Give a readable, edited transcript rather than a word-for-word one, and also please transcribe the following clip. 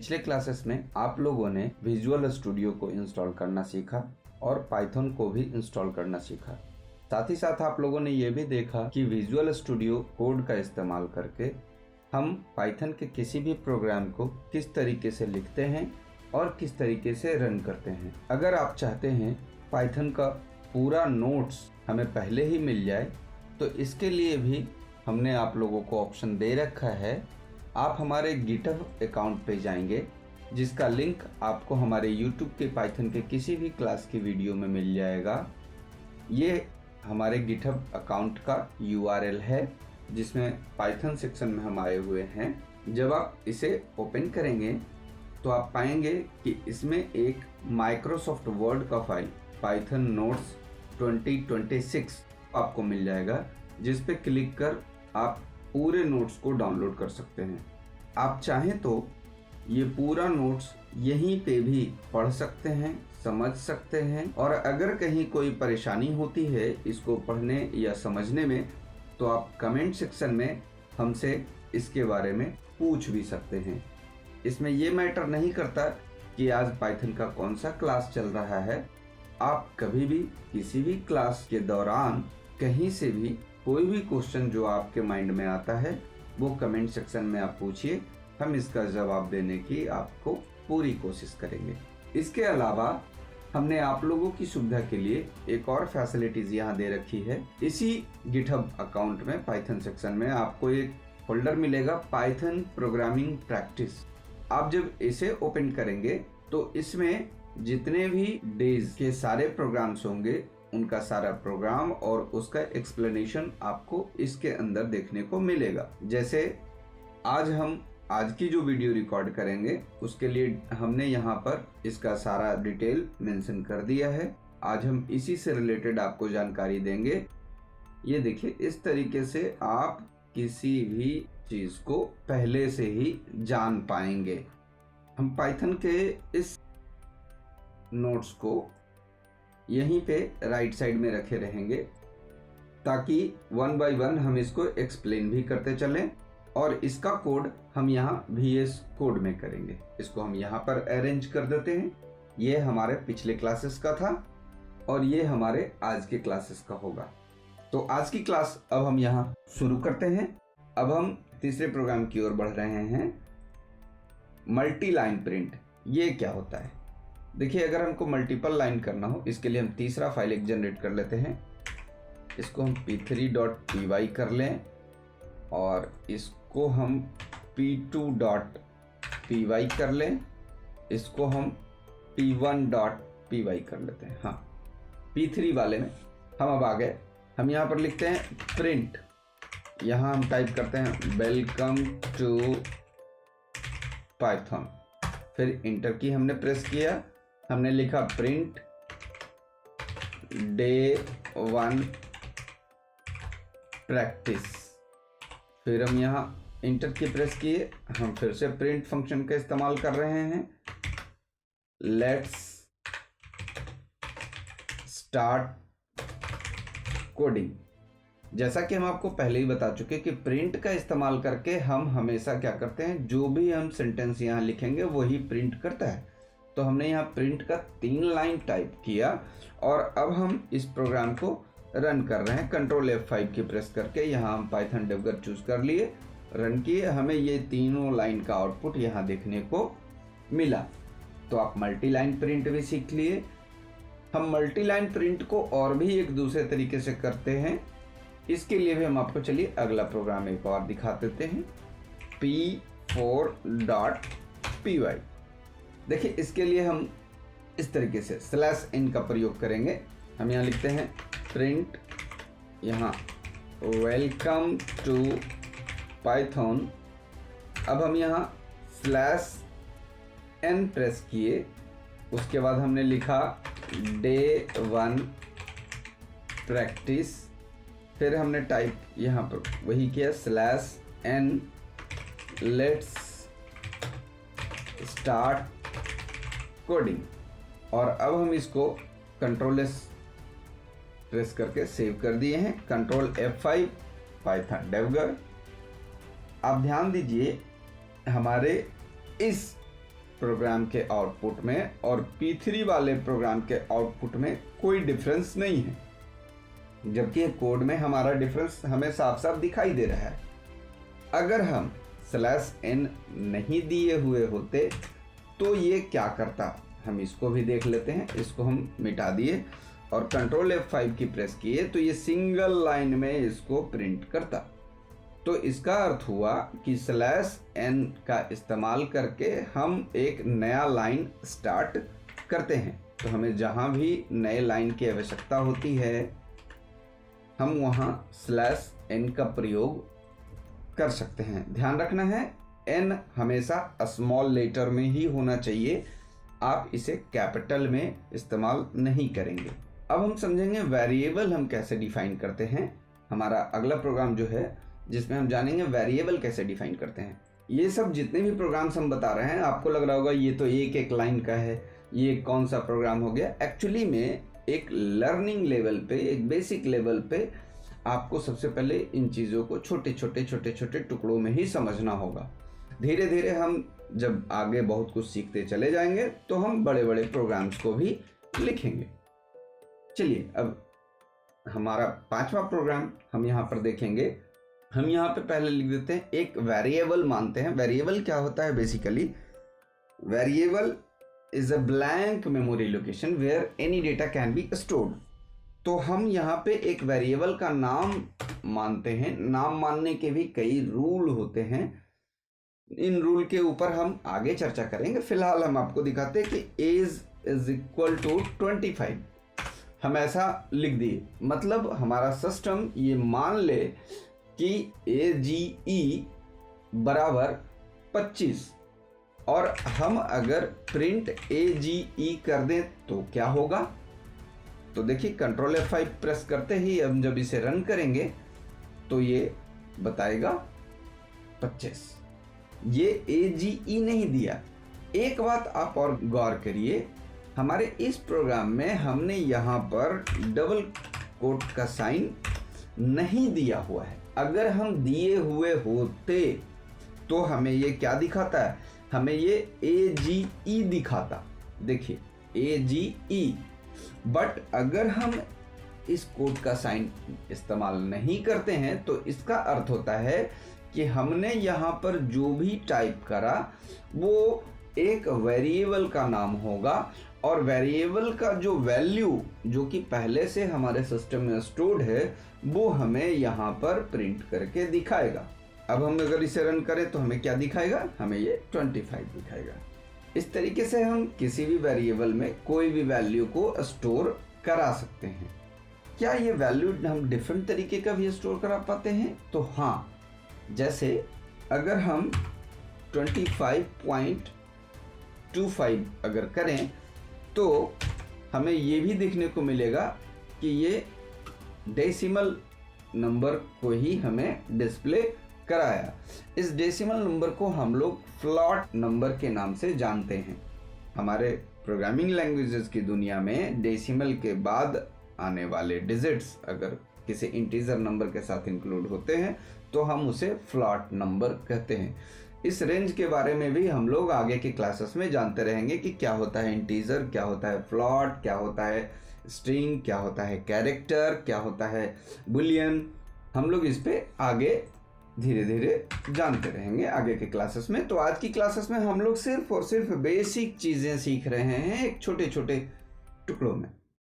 पिछले क्लासेस में आप लोगों ने विजुअल स्टूडियो को इंस्टॉल करना सीखा और पाइथन को भी इंस्टॉल करना सीखा। साथ ही साथ आप लोगों ने ये भी देखा कि विजुअल स्टूडियो कोड का इस्तेमाल करके हम पाइथन के किसी भी प्रोग्राम को किस तरीके से लिखते हैं और किस तरीके से रन करते हैं। अगर आप चाहते हैं पाइथन का पूरा नोट्स हमें पहले ही मिल जाए तो इसके लिए भी हमने आप लोगों को ऑप्शन दे रखा है। आप हमारे गिटहब अकाउंट पे जाएंगे जिसका लिंक आपको हमारे YouTube के पाइथन के किसी भी क्लास की वीडियो में मिल जाएगा। ये हमारे गिटहब अकाउंट का URL है जिसमें पाइथन सेक्शन में हम आए हुए हैं। जब आप इसे ओपन करेंगे तो आप पाएंगे कि इसमें एक माइक्रोसॉफ्ट वर्ड का फाइल पाइथन नोट्स 2026 आपको मिल जाएगा, जिस पे क्लिक कर आप पूरे नोट्स को डाउनलोड कर सकते हैं। आप चाहें तो ये पूरा नोट्स यहीं पे भी पढ़ सकते हैं, समझ सकते हैं, और अगर कहीं कोई परेशानी होती है इसको पढ़ने या समझने में तो आप कमेंट सेक्शन में हमसे इसके बारे में पूछ भी सकते हैं। इसमें ये मैटर नहीं करता कि आज पाइथन का कौन सा क्लास चल रहा है। आप कभी भी किसी भी क्लास के दौरान कहीं से भी कोई भी क्वेश्चन जो आपके माइंड में आता है वो कमेंट सेक्शन में आप पूछिए, हम इसका जवाब देने की आपको पूरी कोशिश करेंगे। इसके अलावा हमने आप लोगों की सुविधा के लिए एक और फैसिलिटीज यहाँ दे रखी है। इसी गिटहब अकाउंट में पाइथन सेक्शन में आपको एक फोल्डर मिलेगा पाइथन प्रोग्रामिंग प्रैक्टिस। आप जब इसे ओपन करेंगे तो इसमें जितने भी डेज के सारे प्रोग्राम्स होंगे उनका सारा प्रोग्राम और उसका एक्सप्लेनेशन आपको इसके अंदर देखने को मिलेगा। जैसे आज की जो वीडियो रिकॉर्ड करेंगे उसके लिए हमने यहाँ पर इसका सारा डिटेल मेंशन कर दिया है। आज हम इसी से रिलेटेड आपको जानकारी देंगे। ये देखिए, इस तरीके से आप किसी भी चीज को पहले से ही जान पाएंगे। हम पाइथन के इस नोट्स को यहीं पे राइट साइड में रखे रहेंगे ताकि वन बाय वन हम इसको एक्सप्लेन भी करते चलें, और इसका कोड हम यहाँ VS कोड में करेंगे। इसको हम यहाँ पर अरेंज कर देते हैं। ये हमारे पिछले क्लासेस का था और ये हमारे आज के क्लासेस का होगा। तो आज की क्लास अब हम यहाँ शुरू करते हैं। अब हम तीसरे प्रोग्राम की ओर बढ़ रहे हैं, मल्टी लाइन प्रिंट। ये क्या होता है? देखिए, अगर हमको मल्टीपल लाइन करना हो इसके लिए हम तीसरा फाइल एक जनरेट कर लेते हैं। इसको हम p3.py कर लें और इसको हम p2.py कर लें। इसको हम p1.py कर लेते हैं। हाँ, p3 वाले में हम अब आ गए। हम यहाँ पर लिखते हैं प्रिंट। यहाँ हम टाइप करते हैं वेलकम टू पाइथन, फिर इंटर की हमने प्रेस किया। हमने लिखा प्रिंट डे 1 प्रैक्टिस, फिर हम यहाँ इंटर की प्रेस किए। हम फिर से प्रिंट फंक्शन का इस्तेमाल कर रहे हैं। Let's start coding. जैसा कि हम आपको पहले ही बता चुके कि प्रिंट का इस्तेमाल करके हम हमेशा क्या करते हैं, जो भी हम सेंटेंस यहाँ लिखेंगे वही प्रिंट करता है। तो हमने यहाँ प्रिंट का 3 लाइन टाइप किया और अब हम इस प्रोग्राम को रन कर रहे हैं। कंट्रोल F5 की प्रेस करके यहाँ हम पाइथन डेवगर चूज कर लिए, रन किए। हमें ये तीनों लाइन का आउटपुट यहाँ देखने को मिला। तो आप मल्टी लाइन प्रिंट भी सीख लिए। हम मल्टी लाइन प्रिंट को और भी एक दूसरे तरीके से करते हैं। इसके लिए भी हम आपको चलिए अगला प्रोग्राम एक और दिखा देते हैं, p4.py। देखिए, इसके लिए हम इस तरीके से /n का प्रयोग करेंगे। हम यहाँ लिखते हैं प्रिंट, यहाँ वेलकम टू पाइथन। अब हम यहाँ /n प्रेस किए। उसके बाद हमने लिखा डे 1 प्रैक्टिस, फिर हमने टाइप यहाँ पर वही किया /n लेट्स स्टार्ट कोडिंग। और अब हम इसको कंट्रोल S प्रेस करके सेव कर दिए हैं। Control F5 Python debugger. आप ध्यान दीजिए, हमारे इस प्रोग्राम के आउटपुट में और P3 वाले प्रोग्राम के आउटपुट में कोई डिफरेंस नहीं है, जबकि कोड में हमारा डिफरेंस हमें साफ साफ दिखाई दे रहा है। अगर हम /n नहीं दिए हुए होते तो ये क्या करता, हम इसको भी देख लेते हैं। इसको हम मिटा दिए और Ctrl F5 की प्रेस किए तो ये सिंगल लाइन में इसको प्रिंट करता। तो इसका अर्थ हुआ कि /n का इस्तेमाल करके हम एक नया लाइन स्टार्ट करते हैं। तो हमें जहाँ भी नए लाइन की आवश्यकता होती है हम वहाँ /n का प्रयोग कर सकते हैं। ध्यान रखना है n हमेशा स्मॉल लेटर में ही होना चाहिए, आप इसे कैपिटल में इस्तेमाल नहीं करेंगे। अब हम समझेंगे वेरिएबल हम कैसे डिफाइन करते हैं। हमारा अगला प्रोग्राम जो है जिसमें हम जानेंगे वेरिएबल कैसे डिफाइन करते हैं। ये सब जितने भी प्रोग्राम्स हम बता रहे हैं आपको लग रहा होगा ये तो एक एक लाइन का है, ये कौन सा प्रोग्राम हो गया। एक्चुअली में एक लर्निंग लेवल पे, एक बेसिक लेवल पे आपको सबसे पहले इन चीज़ों को छोटे छोटे टुकड़ों में ही समझना होगा। धीरे धीरे हम जब आगे बहुत कुछ सीखते चले जाएंगे तो हम बड़े बड़े प्रोग्राम्स को भी लिखेंगे। चलिए अब हमारा 5वां प्रोग्राम हम यहाँ पर देखेंगे। हम यहाँ पे पहले लिख देते हैं, एक वेरिएबल मानते हैं। वेरिएबल क्या होता है? Basically variable is a blank memory location where any data can be stored. तो हम यहाँ पे एक वेरिएबल का नाम मानते हैं। नाम मानने के भी कई रूल होते हैं, इन रूल के ऊपर हम आगे चर्चा करेंगे। फिलहाल हम आपको दिखाते हैं कि एज इज इक्वल टू 25। हम ऐसा लिख दिए, मतलब हमारा सिस्टम ये मान ले कि AGE बराबर 25 और हम अगर प्रिंट AGE कर दें तो क्या होगा? तो देखिए Ctrl F5 प्रेस करते ही हम जब इसे रन करेंगे तो ये बताएगा 25। ये AGE नहीं दिया। एक बात आप और गौर करिए, हमारे इस प्रोग्राम में हमने यहाँ पर डबल कोट का साइन नहीं दिया हुआ है। अगर हम दिए हुए होते तो हमें ये क्या दिखाता है? हमें ये AGE दिखाता। देखिए AGE, बट अगर हम इस कोड का साइन इस्तेमाल नहीं करते हैं तो इसका अर्थ होता है कि हमने यहाँ पर जो भी टाइप करा वो एक वेरिएबल का नाम होगा और वेरिएबल का जो वैल्यू जो कि पहले से हमारे सिस्टम में स्टोर्ड है वो हमें यहाँ पर प्रिंट करके दिखाएगा। अब हम अगर इसे रन करें तो हमें क्या दिखाएगा? हमें ये 25 दिखाएगा। इस तरीके से हम किसी भी वेरिएबल में कोई भी वैल्यू को स्टोर करा सकते हैं। क्या ये वैल्यू हम डिफरेंट तरीके का भी स्टोर करा पाते हैं? तो हाँ, जैसे अगर हम 25.25 अगर करें तो हमें ये भी देखने को मिलेगा कि ये डेसिमल नंबर को ही हमें डिस्प्ले कराया। इस डेसिमल नंबर को हम लोग फ्लॉट नंबर के नाम से जानते हैं। हमारे प्रोग्रामिंग लैंग्वेजेस की दुनिया में डेसिमल के बाद आने वाले डिजिट्स अगर किसी इंटीजर नंबर के साथ इंक्लूड होते हैं तो हम उसे फ्लॉट नंबर कहते हैं। इस रेंज के बारे में भी हम लोग आगे की क्लासेस में जानते रहेंगे कि क्या होता है इंटीजर, क्या होता है फ्लॉट, क्या होता है स्ट्रिंग, क्या होता है कैरेक्टर, क्या होता है बुलियन। हम लोग इस पे आगे धीरे धीरे जानते रहेंगे आगे के क्लासेस में। तो आज की क्लासेस में हम लोग सिर्फ और सिर्फ बेसिक चीज़ें सीख रहे हैं एक छोटे छोटे टुकड़ों में।